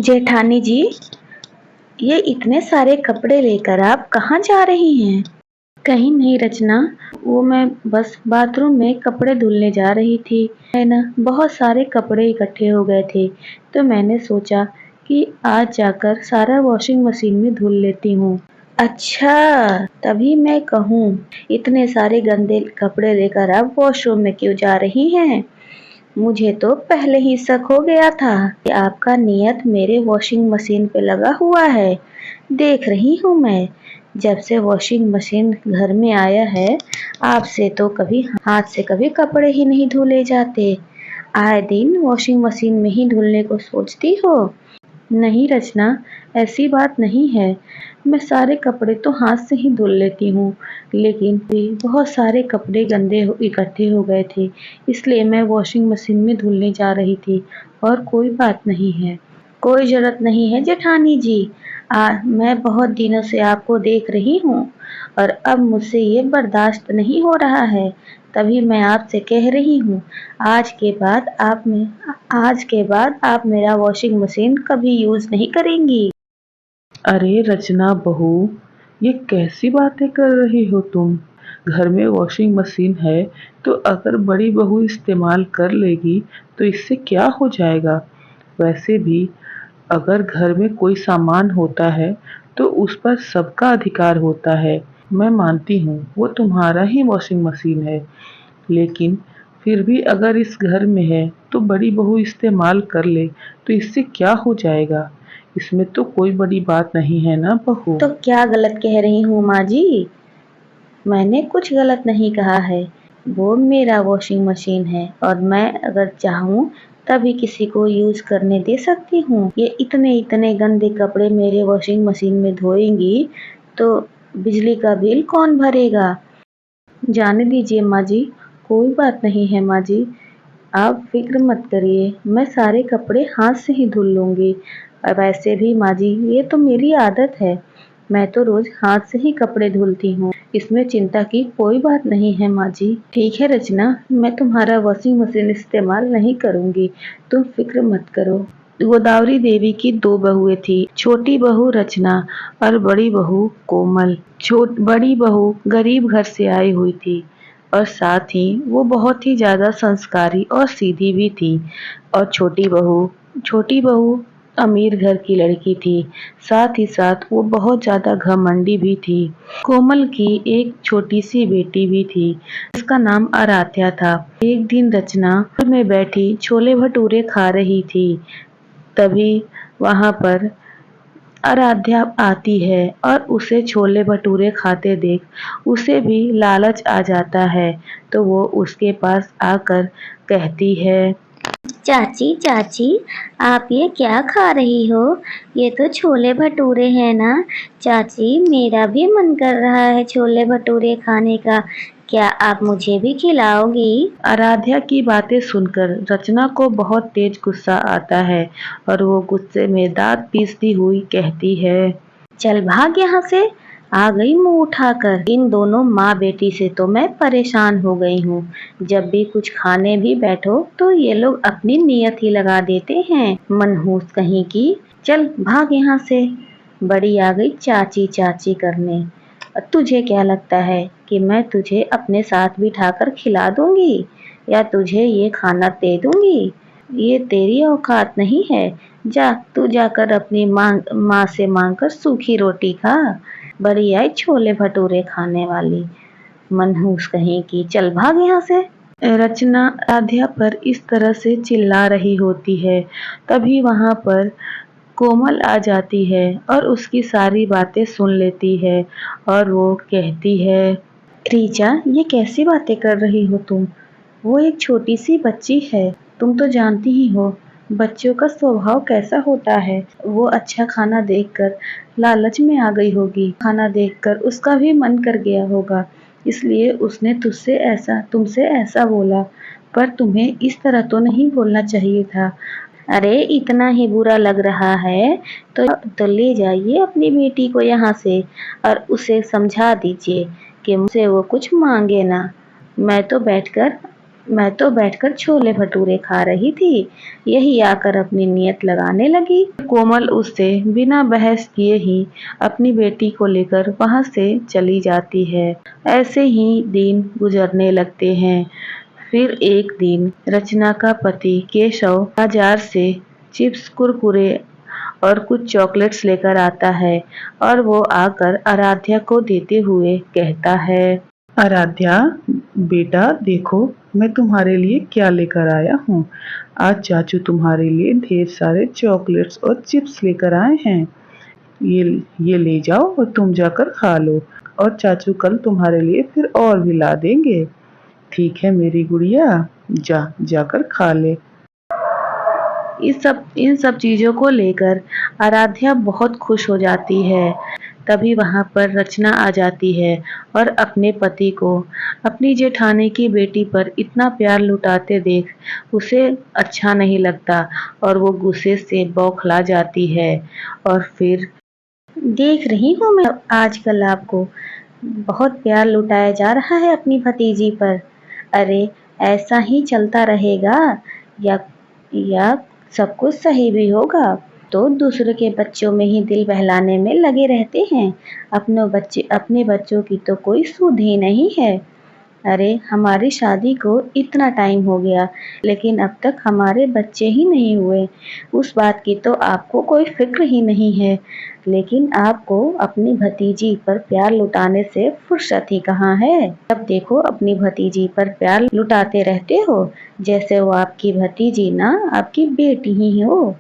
जेठानी जी, ये इतने सारे कपड़े लेकर आप कहाँ जा रही हैं? कहीं नहीं रचना, वो मैं बस बाथरूम में कपड़े धुलने जा रही थी। है ना, बहुत सारे कपड़े इकट्ठे हो गए थे, तो मैंने सोचा कि आज जाकर सारा वॉशिंग मशीन में धुल लेती हूँ। अच्छा, तभी मैं कहूँ, इतने सारे गंदे कपड़े लेकर आप वॉशरूम में क्यों जा रही हैं? मुझे तो पहले ही शक हो गया था कि आपका नियत मेरे वॉशिंग मशीन पे लगा हुआ है। देख रही हूँ मैं, जब से वॉशिंग मशीन घर में आया है, आपसे तो कभी हाथ से कभी कपड़े ही नहीं धुले जाते। आए दिन वॉशिंग मशीन में ही धुलने को सोचती हो। नहीं रचना, ऐसी बात नहीं है। मैं सारे कपड़े तो हाथ से ही धुल लेती हूँ, लेकिन भी बहुत सारे कपड़े इकट्ठे हो गए थे, इसलिए मैं वॉशिंग मशीन में धुलने जा रही थी। और कोई बात नहीं है, कोई ज़रूरत नहीं है जेठानी जी। मैं बहुत दिनों से आपको देख रही हूँ और अब मुझसे ये बर्दाश्त नहीं हो रहा है, तभी मैं आपसे कह रही हूँ, आज के बाद आप मेरा वॉशिंग मशीन कभी यूज़ नहीं करेंगी। अरे रचना बहू, ये कैसी बातें कर रही हो तुम? घर में वॉशिंग मशीन है तो अगर बड़ी बहू इस्तेमाल कर लेगी तो इससे क्या हो जाएगा? वैसे भी अगर घर में कोई सामान होता है तो उस पर सबका अधिकार होता है। मैं मानती हूँ वो तुम्हारा ही वॉशिंग मशीन है, लेकिन फिर भी अगर इस घर में है तो बड़ी बहू इस्तेमाल कर ले तो इससे क्या हो जाएगा? इसमें तो कोई बड़ी बात नहीं है ना बहू। तो क्या गलत कह रही हूँ माँ जी? मैंने कुछ गलत नहीं कहा है। वो मेरा वॉशिंग मशीन है और मैं अगर चाहूँ तभी किसी को यूज़ करने दे सकती हूँ। ये इतने इतने गंदे कपड़े मेरे वॉशिंग मशीन में धोएंगी तो बिजली का बिल कौन भरेगा? जाने दीजिए माँ जी, कोई बात नहीं है माँ जी। आप फ़िक्र मत करिए, मैं सारे कपड़े हाथ से ही धुल लूँगी। वैसे भी माँ जी, ये तो मेरी आदत है, मैं तो रोज़ हाथ से ही कपड़े धुलती हूँ, इसमें चिंता की कोई बात नहीं है माँ जी। ठीक है रचना, मैं तुम्हारा वॉशिंग मशीन इस्तेमाल नहीं करूँगी, तुम फ़िक्र मत करो। गोदावरी देवी की 2 बहुएँ थीं, छोटी बहू रचना और बड़ी बहू कोमल। बड़ी बहू गरीब घर से आई हुई थी और साथ ही वो बहुत ही ज़्यादा संस्कारी और सीधी भी थी। और छोटी बहू अमीर घर की लड़की थी, साथ ही साथ वो बहुत ज़्यादा घमंडी भी थी। कोमल की एक छोटी सी बेटी भी थी, जिसका नाम आराध्या था। एक दिन रचना घर में बैठी छोले भटूरे खा रही थी, तभी वहाँ पर आराध्या आती है और उसे छोले भटूरे खाते देख उसे भी लालच आ जाता है, तो वो उसके पास आकर कहती है, चाची चाची, आप ये क्या खा रही हो? ये तो छोले भटूरे हैं ना। चाची, मेरा भी मन कर रहा है छोले भटूरे खाने का, क्या आप मुझे भी खिलाओगी? आराध्या की बातें सुनकर रचना को बहुत तेज गुस्सा आता है और वो गुस्से में दांत पीसती हुई कहती है, चल भाग यहाँ से। आ गई मुंह उठाकर। इन दोनों माँ बेटी से तो मैं परेशान हो गई हूँ। जब भी कुछ खाने भी बैठो तो ये लोग अपनी नियत ही लगा देते हैं, मनहूस कहीं की। चल भाग यहाँ से। बड़ी आ गई चाची चाची करने। और तुझे क्या लगता है कि मैं तुझे अपने साथ बिठाकर खिला दूंगी या तुझे ये खाना दे दूंगी? ये तेरी औकात नहीं है। जा, तू जाकर अपनी माँ से मांगकर सूखी रोटी खा। बड़ी आई छोले भटूरे खाने वाली, मनहूस कहीं की। चल भाग यहाँ से। रचना आराध्या पर इस तरह से चिल्ला रही होती है, तभी वहाँ पर कोमल आ जाती है और उसकी सारी बातें सुन लेती है और वो कहती है, रीचा, ये कैसी बातें कर रही हो तुम? वो एक छोटी सी बच्ची है, तुम तो जानती ही हो बच्चों का स्वभाव कैसा होता है। वो अच्छा खाना देखकर लालच में आ गई होगी, खाना देखकर उसका भी मन कर गया होगा, इसलिए उसने तुमसे ऐसा बोला। पर तुम्हें इस तरह तो नहीं बोलना चाहिए था। अरे इतना ही बुरा लग रहा है तो ले जाइए अपनी बेटी को यहाँ से और उसे समझा दीजिए कि मुझसे वो कुछ मांगे ना। मैं तो बैठकर मैं तो बैठकर छोले भटूरे खा रही थी, यही आकर अपनी नीयत लगाने लगी। कोमल उससे बिना बहस किए ही अपनी बेटी को लेकर वहां से चली जाती है। ऐसे ही दिन गुजरने लगते हैं। फिर एक दिन रचना का पति केशव बाजार से चिप्स, कुरकुरे और कुछ चॉकलेट्स लेकर आता है और वो आकर आराध्या को देते हुए कहता है, आराध्या, बेटा देखो मैं तुम्हारे लिए क्या लेकर आया हूँ। आज चाचू तुम्हारे लिए ढेर सारे चॉकलेट्स और चिप्स लेकर आए हैं। ये ले जाओ और तुम जाकर खा लो, और चाचू कल तुम्हारे लिए फिर और भी ला देंगे। ठीक है मेरी गुड़िया, जाकर खा ले। इन सब चीजों को लेकर आराध्या बहुत खुश हो जाती है। तभी वहां पर रचना आ जाती है और अपने पति को अपनी जेठानी की बेटी पर इतना प्यार लुटाते देख उसे अच्छा नहीं लगता और वो गुस्से से बौखला जाती है। और फिर देख रही हूँ मैं आजकल आपको बहुत प्यार लुटाया जा रहा है अपनी भतीजी पर। अरे ऐसा ही चलता रहेगा या या सब कुछ सही भी होगा तो दूसरे के बच्चों में ही दिल बहलाने में लगे रहते हैं। अपने बच्चों की तो कोई सुध ही नहीं है। अरे हमारी शादी को इतना टाइम हो गया लेकिन अब तक हमारे बच्चे ही नहीं हुए। उस बात की तो आपको कोई फिक्र ही नहीं है, लेकिन आपको अपनी भतीजी पर प्यार लुटाने से फुर्सत ही कहाँ है। अब देखो अपनी भतीजी पर प्यार लुटाते रहते हो जैसे वो आपकी भतीजी ना आपकी बेटी ही हो।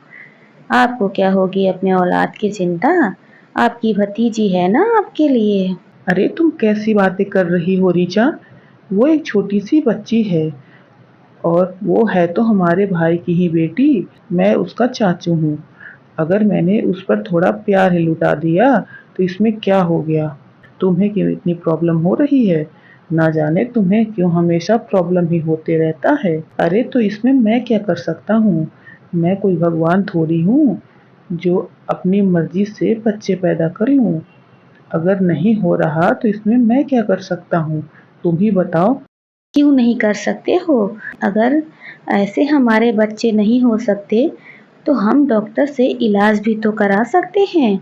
आपको क्या होगी अपने औलाद की चिंता, आपकी भतीजी है ना आपके लिए। अरे तुम कैसी बातें कर रही हो रीचा? वो एक छोटी सी बच्ची है, और वो है तो हमारे भाई की ही बेटी। मैं उसका चाचू हूँ। अगर मैंने उस पर थोड़ा प्यार ही लुटा दिया तो इसमें क्या हो गया? तुम्हें क्यों इतनी प्रॉब्लम हो रही है? ना जाने तुम्हें क्यों हमेशा प्रॉब्लम ही होते रहता है। अरे तो इसमें मैं क्या कर सकता हूँ? मैं कोई भगवान थोड़ी हूँ जो अपनी मर्जी से बच्चे पैदा कर लूँ। अगर नहीं हो रहा तो इसमें मैं क्या कर सकता हूँ? तुम ही बताओ। क्यों नहीं कर सकते हो? अगर ऐसे हमारे बच्चे नहीं हो सकते तो हम डॉक्टर से इलाज भी तो करा सकते हैं।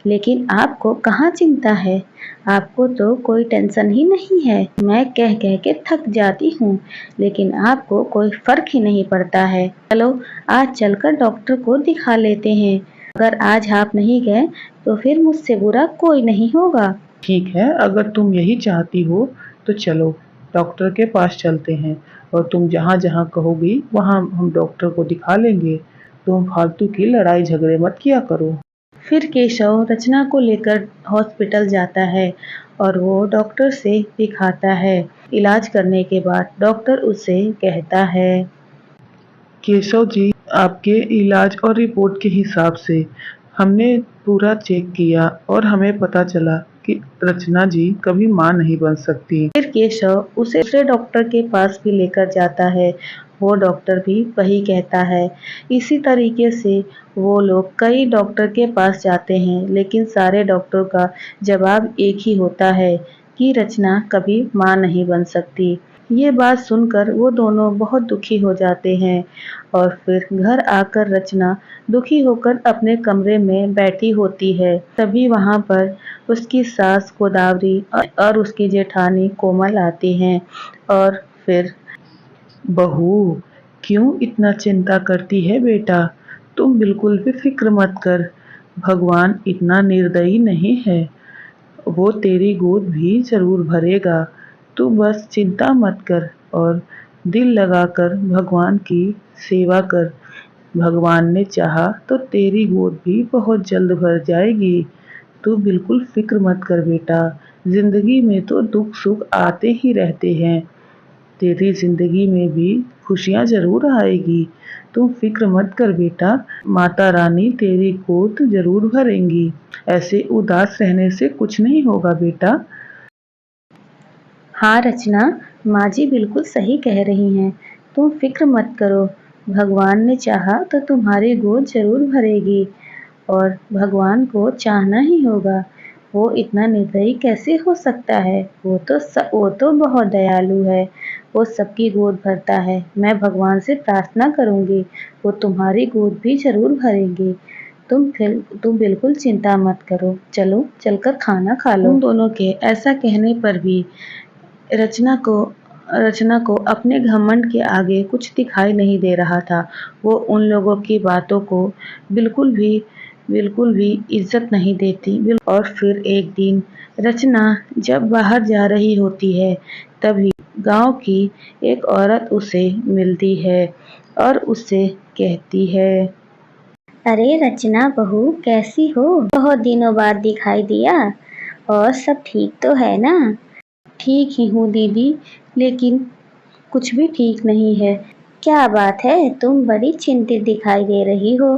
लेकिन आपको कहाँ चिंता है, आपको तो कोई टेंशन ही नहीं है। मैं कह कह के थक जाती हूँ लेकिन आपको कोई फर्क ही नहीं पड़ता है। चलो आज चलकर डॉक्टर को दिखा लेते हैं। अगर आज आप नहीं गए तो फिर मुझसे बुरा कोई नहीं होगा। ठीक है, अगर तुम यही चाहती हो तो चलो डॉक्टर के पास चलते हैं, और तुम जहाँ जहाँ कहोगी वहाँ हम डॉक्टर को दिखा लेंगे। तुम फालतू की लड़ाई झगड़े मत किया करो। फिर केशव रचना को लेकर हॉस्पिटल जाता है और वो डॉक्टर से दिखाता है। इलाज करने के बाद डॉक्टर उसे कहता है, केशव जी, आपके इलाज और रिपोर्ट के हिसाब से हमने पूरा चेक किया और हमें पता चला कि रचना जी कभी माँ नहीं बन सकती। फिर केशव उसे दूसरे डॉक्टर के पास भी लेकर जाता है। वो डॉक्टर भी वही कहता है। इसी तरीके से वो लोग कई डॉक्टर के पास जाते हैं लेकिन सारे डॉक्टर का जवाब एक ही होता है कि रचना कभी माँ नहीं बन सकती। ये बात सुनकर वो दोनों बहुत दुखी हो जाते हैं और फिर घर आकर रचना दुखी होकर अपने कमरे में बैठी होती है। तभी वहां पर उसकी सास गोदावरी और उसकी जेठानी कोमल आती हैं और फिर, बहू, क्यों इतना चिंता करती है बेटा? तुम बिल्कुल भी फिक्र मत कर। भगवान इतना निर्दयी नहीं है। वो तेरी गोद भी जरूर भरेगा। तू बस चिंता मत कर और दिल लगाकर भगवान की सेवा कर। भगवान ने चाहा तो तेरी गोद भी बहुत जल्द भर जाएगी। तू बिल्कुल फिक्र मत कर बेटा। जिंदगी में तो दुख सुख आते ही रहते हैं। तेरी जिंदगी में भी खुशियाँ जरूर आएगी। तुम फिक्र मत कर बेटा। माता रानी तेरी गोद जरूर भरेंगी। ऐसे उदास रहने से कुछ नहीं होगा बेटा। हाँ रचना, माँ जी बिल्कुल सही कह रही हैं। तुम फिक्र मत करो, भगवान ने चाहा तो तुम्हारी गोद जरूर भरेगी और भगवान को चाहना ही होगा। वो इतना निर्दयी कैसे हो सकता है? वो तो बहुत दयालु है। वो सबकी गोद भरता है। मैं भगवान से प्रार्थना करूंगी, वो तुम्हारी गोद भी ज़रूर भरेंगे। तुम बिल्कुल चिंता मत करो। चलो, चलकर खाना खा लो। उन दोनों के ऐसा कहने पर भी रचना को रचना को अपने घमंड के आगे कुछ दिखाई नहीं दे रहा था। वो उन लोगों की बातों को बिल्कुल भी बिल्कुल भी इज्जत नहीं देती। और फिर एक दिन रचना जब बाहर जा रही होती है, तभी गांव की एक औरत उसे मिलती है और उससे कहती है। अरे रचना बहू, कैसी हो? बहुत दिनों बाद दिखाई दिया। और सब ठीक तो है ना? ठीक ही हूँ दीदी, लेकिन कुछ भी ठीक नहीं है। क्या बात है, तुम बड़ी चिंतित दिखाई दे रही हो।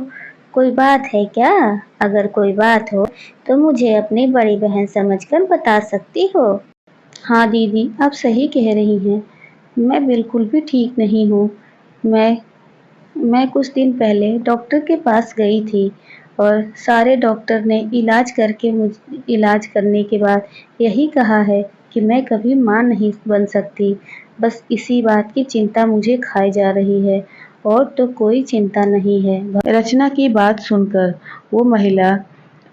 कोई बात है क्या? अगर कोई बात हो तो मुझे अपनी बड़ी बहन समझकर बता सकती हो। हाँ दीदी, आप सही कह रही हैं। मैं बिल्कुल भी ठीक नहीं हूँ। मैं मैं कुछ दिन पहले डॉक्टर के पास गई थी और सारे डॉक्टर ने इलाज करने के बाद यही कहा है कि मैं कभी माँ नहीं बन सकती। बस इसी बात की चिंता मुझे खाई जा रही है, और तो कोई चिंता नहीं है। रचना की बात सुनकर वो महिला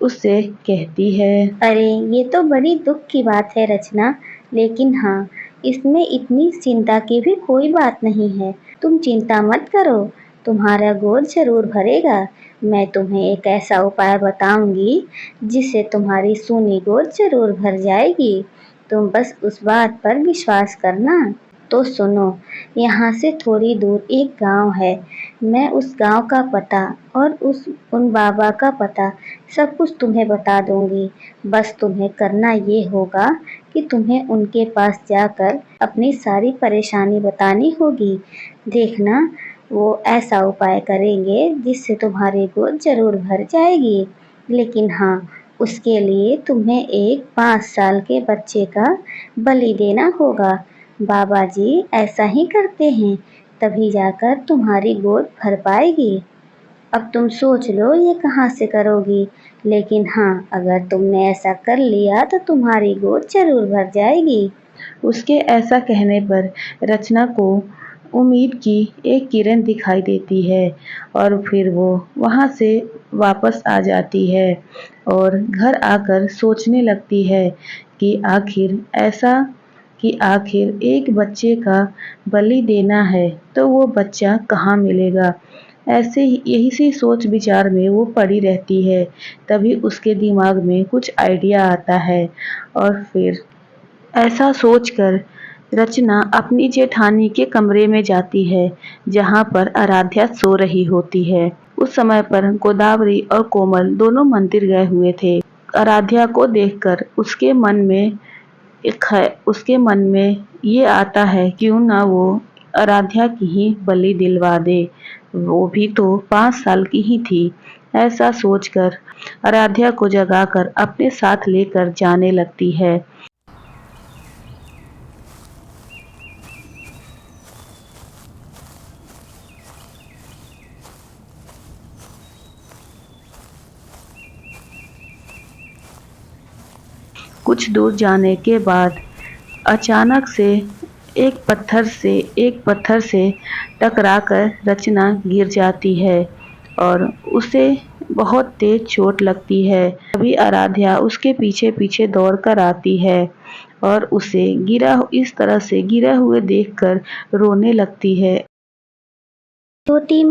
उससे कहती है। अरे ये तो बड़ी दुख की बात है रचना, लेकिन हाँ, इसमें इतनी चिंता की भी कोई बात नहीं है। तुम चिंता मत करो, तुम्हारा गोद जरूर भरेगा। मैं तुम्हें एक ऐसा उपाय बताऊंगी जिससे तुम्हारी सूनी गोद जरूर भर जाएगी। तुम बस उस बात पर विश्वास करना। तो सुनो, यहाँ से थोड़ी दूर एक गांव है। मैं उस गांव का पता और उन बाबा का पता सब कुछ तुम्हें बता दूंगी। बस तुम्हें करना ये होगा कि तुम्हें उनके पास जाकर अपनी सारी परेशानी बतानी होगी। देखना, वो ऐसा उपाय करेंगे जिससे तुम्हारी गोद जरूर भर जाएगी। लेकिन हाँ, उसके लिए तुम्हें एक 5 साल के बच्चे का बलि देना होगा। बाबा जी ऐसा ही करते हैं, तभी जाकर तुम्हारी गोद भर पाएगी। अब तुम सोच लो ये कहाँ से करोगी, लेकिन हाँ, अगर तुमने ऐसा कर लिया तो तुम्हारी गोद जरूर भर जाएगी। उसके ऐसा कहने पर रचना को उम्मीद की एक किरण दिखाई देती है, और फिर वो वहाँ से वापस आ जाती है और घर आकर सोचने लगती है कि आखिर एक बच्चे का बलि देना है तो वो बच्चा कहाँ मिलेगा। ऐसे ही यही सी सोच विचार में वो पड़ी रहती है। तभी उसके दिमाग में कुछ आइडिया आता है, और फिर ऐसा सोचकर रचना अपनी जेठानी के कमरे में जाती है, जहाँ पर आराध्या सो रही होती है। उस समय पर गोदावरी और कोमल दोनों मंदिर गए हुए थे। आराध्या को देखकर उसके मन में ये आता है, क्यों ना वो आराध्या की ही बलि दिलवा दे। वो भी तो 5 साल की ही थी। ऐसा सोचकर आराध्या को जगाकर अपने साथ लेकर जाने लगती है। कुछ दूर जाने के बाद अचानक से एक पत्थर से टकराकर रचना गिर जाती है और उसे बहुत तेज चोट लगती है। तभी आराध्या उसके पीछे पीछे दौड़ कर आती है और उसे इस तरह से गिरा हुए देखकर रोने लगती है। छोटी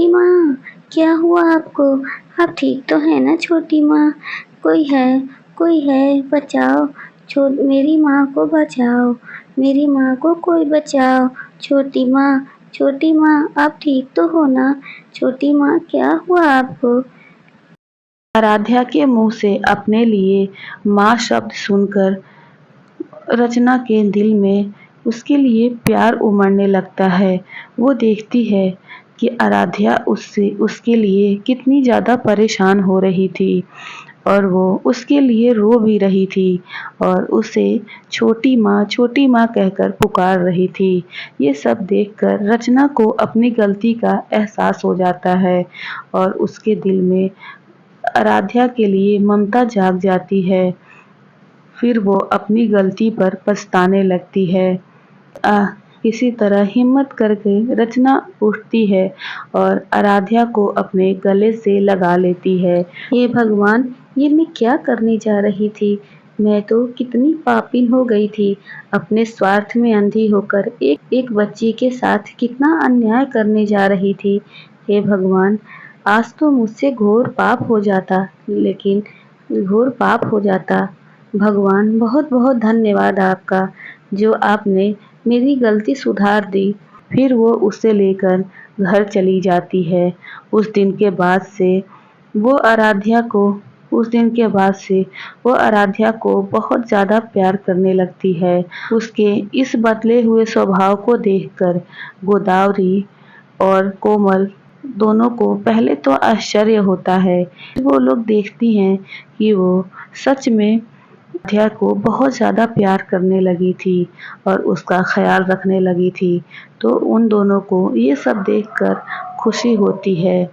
माँ, क्या हुआ आपको? आप ठीक तो है ना छोटी माँ? कोई है, बचाओ। मेरी माँ को बचाओ, मेरी माँ को कोई बचाओ। छोटी माँ, आप ठीक तो हो ना? छोटी माँ, क्या हुआ आपको? आराध्या के मुंह से अपने लिए माँ शब्द सुनकर रचना के दिल में उसके लिए प्यार उमड़ने लगता है। वो देखती है कि आराध्या उसके लिए कितनी ज़्यादा परेशान हो रही थी, और वो उसके लिए रो भी रही थी और उसे छोटी माँ कहकर पुकार रही थी। ये सब देखकर रचना को अपनी गलती का एहसास हो जाता है और उसके दिल में आराध्या के लिए ममता जाग जाती है। फिर वो अपनी गलती पर पछताने लगती है। किसी तरह हिम्मत करके रचना उठती है और आराध्या को अपने गले से लगा लेती है। हे भगवान, ये मैं क्या करने जा रही थी? मैं तो कितनी पापिन हो गई थी। अपने स्वार्थ में अंधी होकर एक बच्ची के साथ कितना अन्याय करने जा रही थी। हे भगवान, आज तो मुझसे घोर पाप हो जाता, लेकिन घोर पाप हो जाता। भगवान, बहुत बहुत धन्यवाद आपका, जो आपने मेरी गलती सुधार दी। फिर वो उसे लेकर घर चली जाती है। उस दिन के बाद से वो आराध्या को बहुत ज़्यादा प्यार करने लगती है। उसके इस बदले हुए स्वभाव को देखकर गोदावरी और कोमल दोनों को पहले तो आश्चर्य होता है। वो लोग देखती हैं कि वो सच में आराध्या को बहुत ज़्यादा प्यार करने लगी थी और उसका ख्याल रखने लगी थी। तो उन दोनों को ये सब देखकर खुशी होती है।